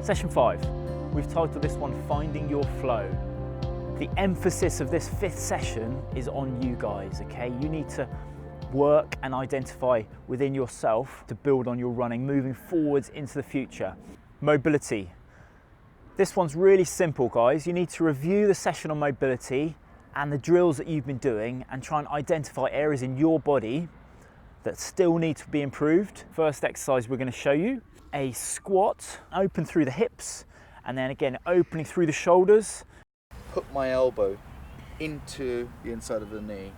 Session 5, we've titled this one Finding Your Flow. The emphasis of this 5th session is on you guys, okay? You need to work and identify within yourself to build on your running, moving forwards into the future. Mobility. This one's really simple, guys. You need to review the session on mobility and the drills that you've been doing and try and identify areas in your body that still need to be improved. First exercise we're going to show you, a squat, open through the hips, and then again opening through the shoulders. Put my elbow into the inside of the knee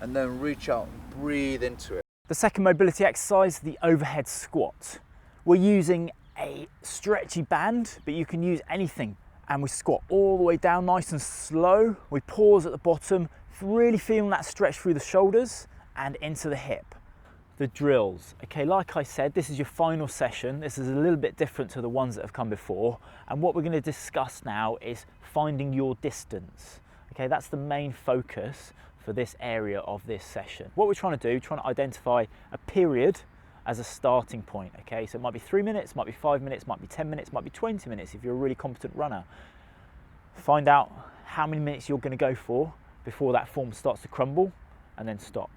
and then reach out and breathe into it. The second mobility exercise, the overhead squat. We're using a stretchy band, but you can use anything. And we squat all the way down nice and slow. We pause at the bottom, really feeling that stretch through the shoulders and into the hip. The drills. Okay, like I said, this is your final session. This is a little bit different to the ones that have come before. And what we're going to discuss now is finding your distance. Okay, that's the main focus for this area of this session. What we're trying to do, trying to identify a period as a starting point. Okay, so it might be 3 minutes, might be 5 minutes, might be 10 minutes, might be 20 minutes if you're a really competent runner. Find out how many minutes you're going to go for before that form starts to crumble, and then stop.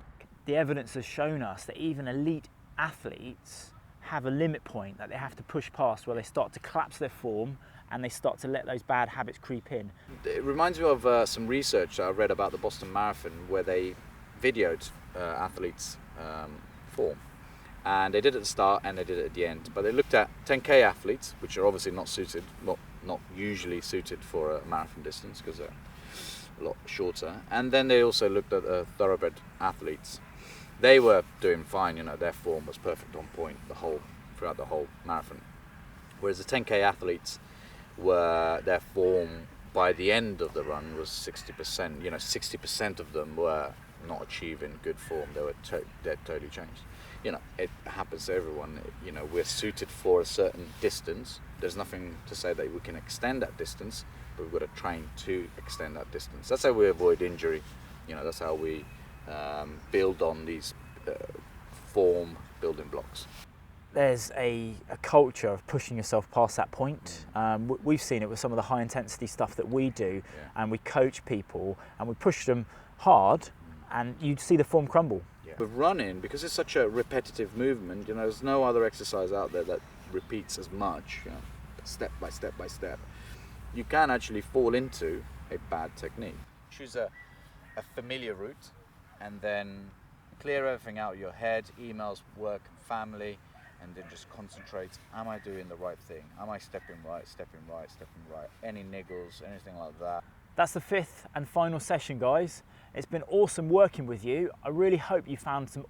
The evidence has shown us that even elite athletes have a limit point that they have to push past where they start to collapse their form and they start to let those bad habits creep in. It reminds me of some research I read about the Boston Marathon where they videoed athletes' form. And they did it at the start and they did it at the end. But they looked at 10K athletes, which are obviously not suited, well, not usually suited for a marathon distance because they're a lot shorter. And then they also looked at thoroughbred athletes. They were doing fine, you know, their form was perfect on point throughout the whole marathon. Whereas the 10K athletes their form by the end of the run was 60%. You know, 60% of them were not achieving good form. They were they're totally changed. You know, it happens to everyone. You know, we're suited for a certain distance. There's nothing to say that we can extend that distance, but we've got to train to extend that distance. That's how we avoid injury. You know, that's how we build on these form building blocks. There's a culture of pushing yourself past that point. We've seen it with some of the high intensity stuff that we do, and we coach people and we push them hard, and you see the form crumble. With running, because it's such a repetitive movement, you know, there's no other exercise out there that repeats as much, you know, step by step by step. You can actually fall into a bad technique. Choose a familiar route and then clear everything out of your head, emails, work, family, and then just concentrate. Am I doing the right thing? Am I stepping right? Any niggles, anything like that? That's the 5th and final session, guys. It's been awesome working with you. I really hope you found some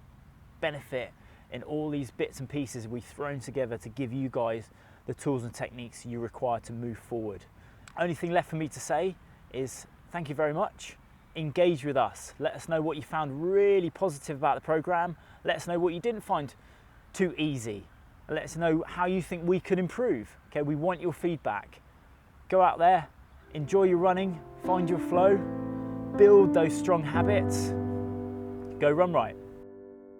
benefit in all these bits and pieces we've thrown together to give you guys the tools and techniques you require to move forward. Only thing left for me to say is thank you very much. Engage with us. Let us know what you found really positive about the program. Let us know what you didn't find too easy. Let us know how you think we could improve. Okay, we want your feedback. Go out there, enjoy your running, find your flow, build those strong habits. Go run right.